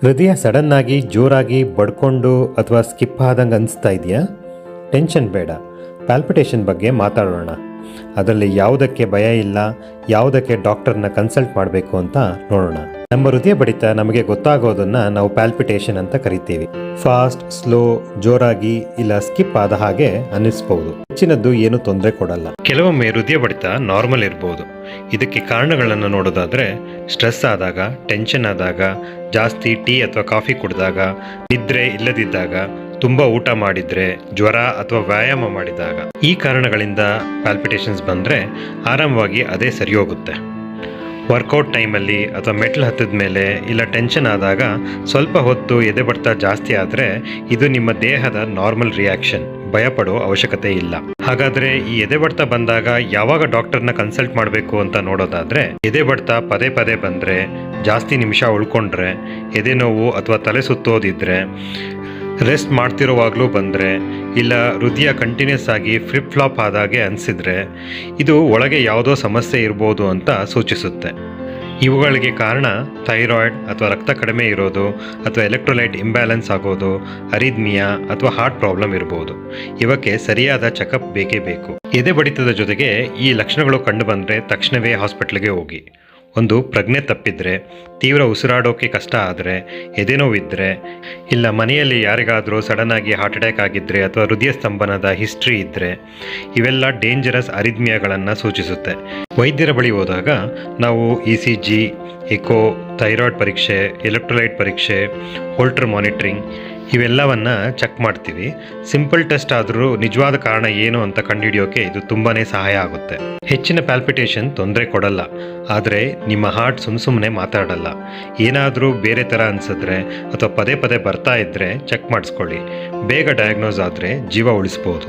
ಹೃದಯ ಸಡನ್ನಾಗಿ ಜೋರಾಗಿ ಬಡ್ಕೊಂಡು ಅಥವಾ ಸ್ಕಿಪ್ ಆದಂಗೆ ಅನಿಸ್ತಾ ಇದೆಯಾ? ಟೆನ್ಷನ್ ಬೇಡ. ಪ್ಯಾಲ್ಪಿಟೇಷನ್ ಬಗ್ಗೆ ಮಾತಾಡೋಣ. ಅದರಲ್ಲಿ ಯಾವುದಕ್ಕೆ ಭಯ ಇಲ್ಲ, ಯಾವುದಕ್ಕೆ ಡಾಕ್ಟರ್ನ ಕನ್ಸಲ್ಟ್ ಮಾಡಬೇಕು ಅಂತ ನೋಡೋಣ. ನಮ್ಮ ಹೃದಯ ಬಡಿತ ನಮಗೆ ಗೊತ್ತಾಗೋದನ್ನು ನಾವು ಪ್ಯಾಲ್ಪಿಟೇಷನ್ ಅಂತ ಕರಿತೀವಿ. ಫಾಸ್ಟ್, ಸ್ಲೋ, ಜೋರಾಗಿ ಇಲ್ಲ ಸ್ಕಿಪ್ ಆದ ಹಾಗೆ ಅನ್ನಿಸ್ಬೋದು. ಹೆಚ್ಚಿನದ್ದು ಏನು ತೊಂದರೆ ಕೊಡಲ್ಲ. ಕೆಲವೊಮ್ಮೆ ಹೃದಯ ಬಡಿತ ನಾರ್ಮಲ್ ಇರ್ಬೋದು. ಇದಕ್ಕೆ ಕಾರಣಗಳನ್ನು ನೋಡೋದಾದ್ರೆ ಸ್ಟ್ರೆಸ್ ಆದಾಗ, ಟೆನ್ಷನ್ ಆದಾಗ, ಜಾಸ್ತಿ ಟೀ ಅಥವಾ ಕಾಫಿ ಕುಡಿದಾಗ, ನಿದ್ರೆ ಇಲ್ಲದಿದ್ದಾಗ, ತುಂಬ ಊಟ ಮಾಡಿದ್ರೆ, ಜ್ವರ ಅಥವಾ ವ್ಯಾಯಾಮ ಮಾಡಿದಾಗ, ಈ ಕಾರಣಗಳಿಂದ ಪ್ಯಾಲ್ಪಿಟೇಷನ್ಸ್ ಬಂದರೆ ಆರಾಮವಾಗಿ ಅದೇ ಸರಿ ಹೋಗುತ್ತೆ. ವರ್ಕೌಟ್ ಟೈಮಲ್ಲಿ ಅಥವಾ ಮೆಟ್ಲು ಹತ್ತಿದ ಮೇಲೆ ಇಲ್ಲ ಟೆನ್ಷನ್ ಆದಾಗ ಸ್ವಲ್ಪ ಹೊತ್ತು ಎದೆ ಬಡಿತ ಜಾಸ್ತಿ ಆದರೆ ಇದು ನಿಮ್ಮ ದೇಹದ ನಾರ್ಮಲ್ ರಿಯಾಕ್ಷನ್. ಭಯಪಡೋ ಅವಶ್ಯಕತೆ ಇಲ್ಲ. ಹಾಗಾದರೆ ಈ ಎದೆ ಬಡಿತ ಬಂದಾಗ ಯಾವಾಗ ಡಾಕ್ಟರ್ನ ಕನ್ಸಲ್ಟ್ ಮಾಡಬೇಕು ಅಂತ ನೋಡೋದಾದರೆ, ಎದೆ ಬಡಿತ ಪದೇ ಪದೇ ಬಂದರೆ, ಜಾಸ್ತಿ ನಿಮಿಷ ಉಳ್ಕೊಂಡ್ರೆ, ಎದೆ ನೋವು ಅಥವಾ ತಲೆ ಸುತ್ತೋದಿದ್ರೆ, ರೆಸ್ಟ್ ಮಾಡ್ತಿರೋವಾಗಲೂ ಬಂದರೆ, ಇಲ್ಲ ಹೃದಯ ಕಂಟಿನ್ಯೂಸ್ ಆಗಿ ಫ್ಲಿಪ್ ಫ್ಲಾಪ್ ಆದಾಗೆ ಅನಿಸಿದ್ರೆ ಇದು ಒಳಗೆ ಯಾವುದೋ ಸಮಸ್ಯೆ ಇರ್ಬೋದು ಅಂತ ಸೂಚಿಸುತ್ತೆ. ಇವುಗಳಿಗೆ ಕಾರಣ ಥೈರಾಯ್ಡ್ ಅಥವಾ ರಕ್ತ ಕಡಿಮೆ ಇರೋದು ಅಥವಾ ಎಲೆಕ್ಟ್ರೋಲೈಟ್ ಇಂಬ್ಯಾಲೆನ್ಸ್ ಆಗೋದು, ಅರಿದ್ಮಿಯಾ ಅಥವಾ ಹಾರ್ಟ್ ಪ್ರಾಬ್ಲಮ್ ಇರ್ಬೋದು. ಇವಕ್ಕೆ ಸರಿಯಾದ ಚೆಕಪ್ ಬೇಕೇ ಬೇಕು. ಎದೆ ಬಡಿತದ ಜೊತೆಗೆ ಈ ಲಕ್ಷಣಗಳು ಕಂಡು ಬಂದರೆ ತಕ್ಷಣವೇ ಹಾಸ್ಪಿಟ್ಲಿಗೆ ಹೋಗಿ. ಒಂದು ಪ್ರಜ್ಞೆ ತಪ್ಪಿದ್ರೆ, ತೀವ್ರ ಉಸಿರಾಡೋಕೆ ಕಷ್ಟ ಆದರೆ, ಎದೆನೋವಿದ್ದರೆ, ಇಲ್ಲ ಮನೆಯಲ್ಲಿ ಯಾರಿಗಾದರೂ ಸಡನ್ನಾಗಿ ಹಾರ್ಟ್ ಅಟ್ಯಾಕ್ ಆಗಿದ್ದರೆ ಅಥವಾ ಹೃದಯ ಸ್ತಂಭನದ ಹಿಸ್ಟ್ರಿ ಇದ್ದರೆ, ಇವೆಲ್ಲ ಡೇಂಜರಸ್ ಅರಿದ್ಮಿಯಾಗಳನ್ನು ಸೂಚಿಸುತ್ತೆ. ವೈದ್ಯರ ಬಳಿ ಹೋದಾಗ ನಾವು ECG, ಎಕೋ, ಥೈರಾಯ್ಡ್ ಪರೀಕ್ಷೆ, ಎಲೆಕ್ಟ್ರೋಲೈಟ್ ಪರೀಕ್ಷೆ, ಹೋಲ್ಟರ್ ಮಾನಿಟ್ರಿಂಗ್ ಇವೆಲ್ಲವನ್ನು ಚೆಕ್ ಮಾಡ್ತೀವಿ. ಸಿಂಪಲ್ ಟೆಸ್ಟ್ ಆದರೂ ನಿಜವಾದ ಕಾರಣ ಏನು ಅಂತ ಕಂಡುಹಿಡಿಯೋಕೆ ಇದು ತುಂಬಾ ಸಹಾಯ ಆಗುತ್ತೆ. ಹೆಚ್ಚಿನ ಪ್ಯಾಲ್ಪಿಟೇಷನ್ ತೊಂದರೆ ಕೊಡಲ್ಲ, ಆದರೆ ನಿಮ್ಮ ಹಾರ್ಟ್ ಸುಮ್ಮನೆ ಮಾತಾಡಲ್ಲ. ಏನಾದರೂ ಬೇರೆ ಥರ ಅನಿಸಿದ್ರೆ ಅಥವಾ ಪದೇ ಪದೇ ಬರ್ತಾ ಇದ್ದರೆ ಚೆಕ್ ಮಾಡಿಸ್ಕೊಳ್ಳಿ. ಬೇಗ ಡಯಾಗ್ನೋಸ್ ಆದರೆ ಜೀವ ಉಳಿಸ್ಬೋದು.